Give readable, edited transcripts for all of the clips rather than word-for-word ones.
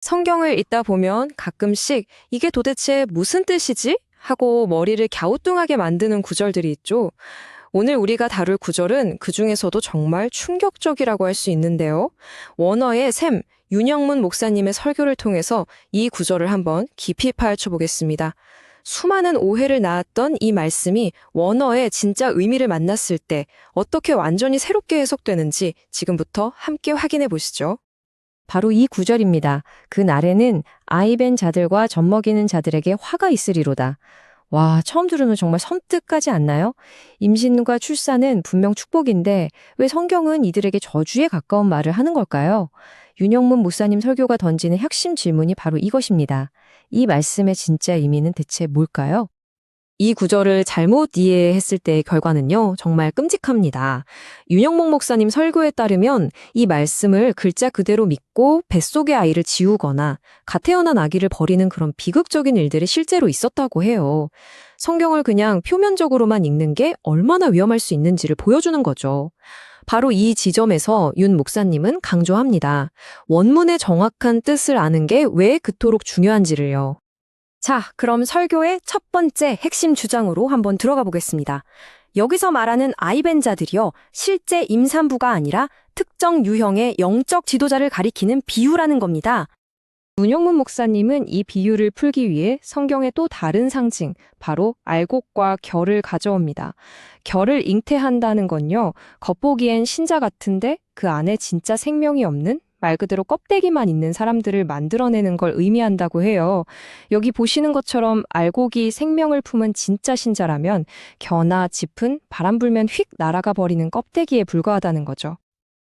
성경을 읽다 보면 가끔씩 이게 도대체 무슨 뜻이지? 하고 머리를 갸우뚱하게 만드는 구절들이 있죠. 오늘 우리가 다룰 구절은 그중에서도 정말 충격적이라고 할 수 있는데요. 원어의 샘, 윤영문 목사님의 설교를 통해서 이 구절을 한번 깊이 파헤쳐 보겠습니다. 수많은 오해를 낳았던 이 말씀이 원어의 진짜 의미를 만났을 때 어떻게 완전히 새롭게 해석되는지 지금부터 함께 확인해 보시죠. 바로 이 구절입니다. 그 날에는 아이벤 자들과 젖먹이는 자들에게 화가 있으리로다. 와, 처음 들으면 정말 섬뜩하지 않나요? 임신과 출산은 분명 축복인데 왜 성경은 이들에게 저주에 가까운 말을 하는 걸까요? 윤영문 목사님 설교가 던지는 핵심 질문이 바로 이것입니다. 이 말씀의 진짜 의미는 대체 뭘까요? 이 구절을 잘못 이해했을 때의 결과는요, 정말 끔찍합니다. 윤영목 목사님 설교에 따르면 이 말씀을 글자 그대로 믿고 뱃속의 아이를 지우거나 갓 태어난 아기를 버리는 그런 비극적인 일들이 실제로 있었다고 해요. 성경을 그냥 표면적으로만 읽는 게 얼마나 위험할 수 있는지를 보여주는 거죠. 바로 이 지점에서 윤 목사님은 강조합니다. 원문의 정확한 뜻을 아는 게 왜 그토록 중요한지를요. 자, 그럼 설교의 첫 번째 핵심 주장으로 한번 들어가 보겠습니다. 여기서 말하는 아이벤자들이요, 실제 임산부가 아니라 특정 유형의 영적 지도자를 가리키는 비유라는 겁니다. 문영문 목사님은 이 비유를 풀기 위해 성경의 또 다른 상징, 바로 알곡과 결을 가져옵니다. 결을 잉태한다는 건요, 겉보기엔 신자 같은데 그 안에 진짜 생명이 없는 말 그대로 껍데기만 있는 사람들을 만들어내는 걸 의미한다고 해요. 여기 보시는 것처럼 알곡이 생명을 품은 진짜 신자라면 겨나 짚은 바람 불면 휙 날아가 버리는 껍데기에 불과하다는 거죠.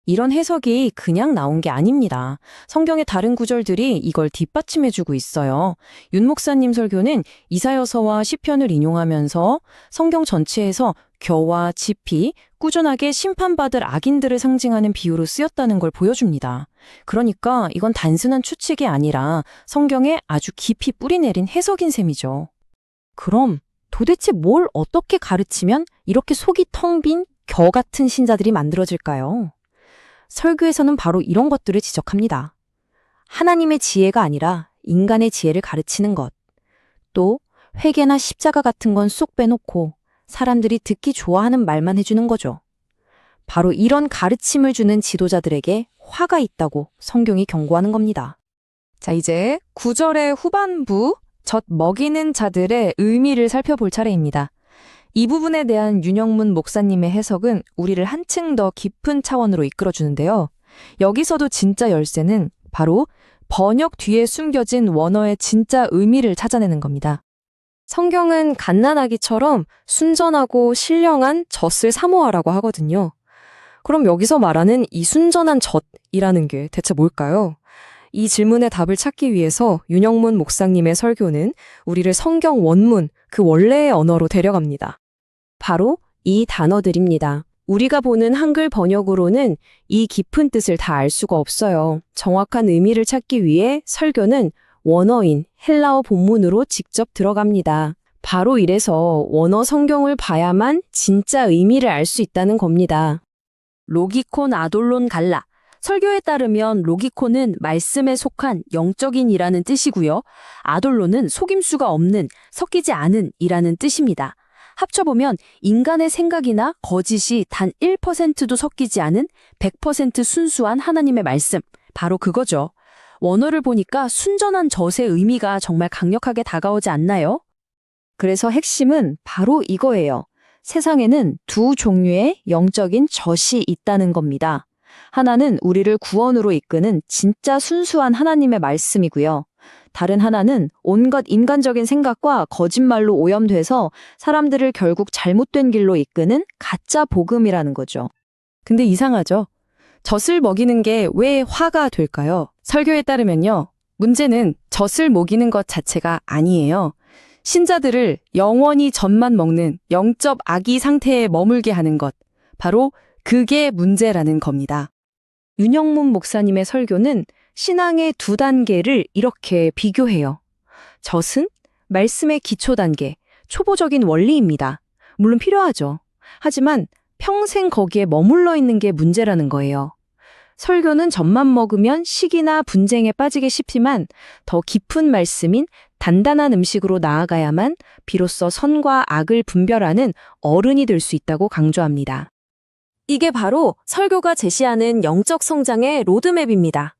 이런 해석이 그냥 나온 게 아닙니다. 성경의 다른 구절들이 이걸 뒷받침해주고 있어요. 윤 목사님 설교는 이사야서와 시편을 인용하면서 성경 전체에서 겨와 짚이 꾸준하게 심판받을 악인들을 상징하는 비유로 쓰였다는 걸 보여줍니다. 그러니까 이건 단순한 추측이 아니라 성경에 아주 깊이 뿌리내린 해석인 셈이죠. 그럼 도대체 뭘 어떻게 가르치면 이렇게 속이 텅 빈 겨 같은 신자들이 만들어질까요? 설교에서는 바로 이런 것들을 지적합니다. 하나님의 지혜가 아니라 인간의 지혜를 가르치는 것. 또 회개나 십자가 같은 건 쏙 빼놓고 사람들이 듣기 좋아하는 말만 해주는 거죠. 바로 이런 가르침을 주는 지도자들에게 화가 있다고 성경이 경고하는 겁니다. 자, 이제 9절의 후반부, 젖 먹이는 자들의 의미를 살펴볼 차례입니다. 이 부분에 대한 윤영문 목사님의 해석은 우리를 한층 더 깊은 차원으로 이끌어주는데요. 여기서도 진짜 열쇠는 바로 번역 뒤에 숨겨진 원어의 진짜 의미를 찾아내는 겁니다. 성경은 갓난아기처럼 순전하고 신령한 젖을 사모하라고 하거든요. 그럼 여기서 말하는 이 순전한 젖이라는 게 대체 뭘까요? 이 질문의 답을 찾기 위해서 윤영문 목사님의 설교는 우리를 성경 원문, 그 원래의 언어로 데려갑니다. 바로 이 단어들입니다. 우리가 보는 한글 번역으로는 이 깊은 뜻을 다 알 수가 없어요. 정확한 의미를 찾기 위해 설교는 원어인 헬라어 본문으로 직접 들어갑니다. 바로 이래서 원어 성경을 봐야만 진짜 의미를 알 수 있다는 겁니다. 로기콘 아돌론 갈라. 설교에 따르면 로기콘은 말씀에 속한 영적인이라는 뜻이고요. 아돌론은 속임수가 없는, 섞이지 않은 이라는 뜻입니다. 합쳐보면 인간의 생각이나 거짓이 단 1%도 섞이지 않은 100% 순수한 하나님의 말씀, 바로 그거죠. 원어를 보니까 순전한 젖의 의미가 정말 강력하게 다가오지 않나요? 그래서 핵심은 바로 이거예요. 세상에는 두 종류의 영적인 젖이 있다는 겁니다. 하나는 우리를 구원으로 이끄는 진짜 순수한 하나님의 말씀이고요. 다른 하나는 온갖 인간적인 생각과 거짓말로 오염돼서 사람들을 결국 잘못된 길로 이끄는 가짜 복음이라는 거죠. 근데 이상하죠? 젖을 먹이는 게 왜 화가 될까요? 설교에 따르면요, 문제는 젖을 먹이는 것 자체가 아니에요. 신자들을 영원히 젖만 먹는 영적 아기 상태에 머물게 하는 것, 바로 그게 문제라는 겁니다. 윤영문 목사님의 설교는 신앙의 두 단계를 이렇게 비교해요. 젖은 말씀의 기초 단계, 초보적인 원리입니다. 물론 필요하죠. 하지만 평생 거기에 머물러 있는 게 문제라는 거예요. 설교는 젖만 먹으면 시기나 분쟁에 빠지기 쉽지만 더 깊은 말씀인 단단한 음식으로 나아가야만 비로소 선과 악을 분별하는 어른이 될 수 있다고 강조합니다. 이게 바로 설교가 제시하는 영적 성장의 로드맵입니다.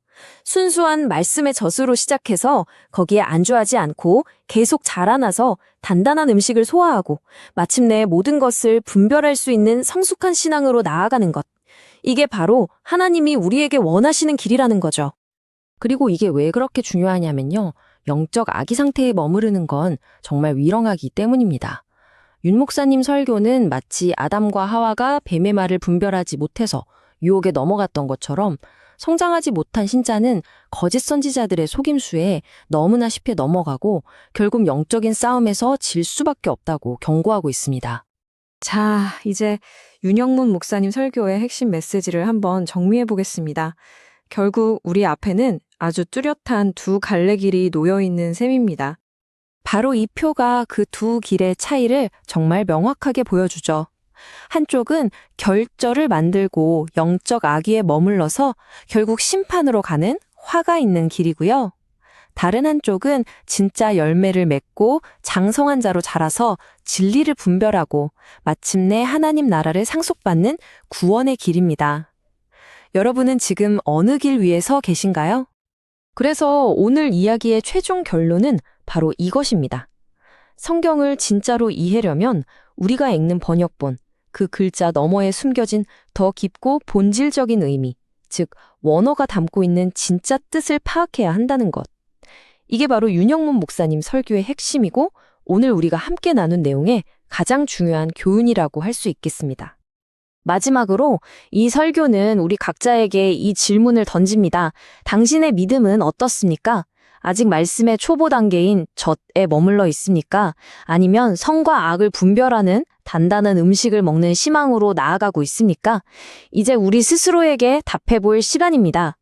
순수한 말씀의 젖으로 시작해서 거기에 안주하지 않고 계속 자라나서 단단한 음식을 소화하고 마침내 모든 것을 분별할 수 있는 성숙한 신앙으로 나아가는 것. 이게 바로 하나님이 우리에게 원하시는 길이라는 거죠. 그리고 이게 왜 그렇게 중요하냐면요. 영적 아기 상태에 머무르는 건 정말 위험하기 때문입니다. 윤 목사님 설교는 마치 아담과 하와가 뱀의 말을 분별하지 못해서 유혹에 넘어갔던 것처럼 성장하지 못한 신자는 거짓 선지자들의 속임수에 너무나 쉽게 넘어가고 결국 영적인 싸움에서 질 수밖에 없다고 경고하고 있습니다. 자, 이제 윤영문 목사님 설교의 핵심 메시지를 한번 정리해 보겠습니다. 결국 우리 앞에는 아주 뚜렷한 두 갈래 길이 놓여 있는 셈입니다. 바로 이 표가 그 두 길의 차이를 정말 명확하게 보여주죠. 한쪽은 결절을 만들고 영적 악의에 머물러서 결국 심판으로 가는 화가 있는 길이고요. 다른 한쪽은 진짜 열매를 맺고 장성한 자로 자라서 진리를 분별하고 마침내 하나님 나라를 상속받는 구원의 길입니다. 여러분은 지금 어느 길 위에 서 계신가요? 그래서 오늘 이야기의 최종 결론은 바로 이것입니다. 성경을 진짜로 이해하려면 우리가 읽는 번역본, 그 글자 너머에 숨겨진 더 깊고 본질적인 의미, 즉 원어가 담고 있는 진짜 뜻을 파악해야 한다는 것. 이게 바로 윤영문 목사님 설교의 핵심이고 오늘 우리가 함께 나눈 내용의 가장 중요한 교훈이라고 할 수 있겠습니다. 마지막으로 이 설교는 우리 각자에게 이 질문을 던집니다. 당신의 믿음은 어떻습니까? 아직 말씀의 초보 단계인 젖에 머물러 있습니까? 아니면 선과 악을 분별하는 단단한 음식을 먹는 신앙으로 나아가고 있습니까? 이제 우리 스스로에게 답해 볼 시간입니다.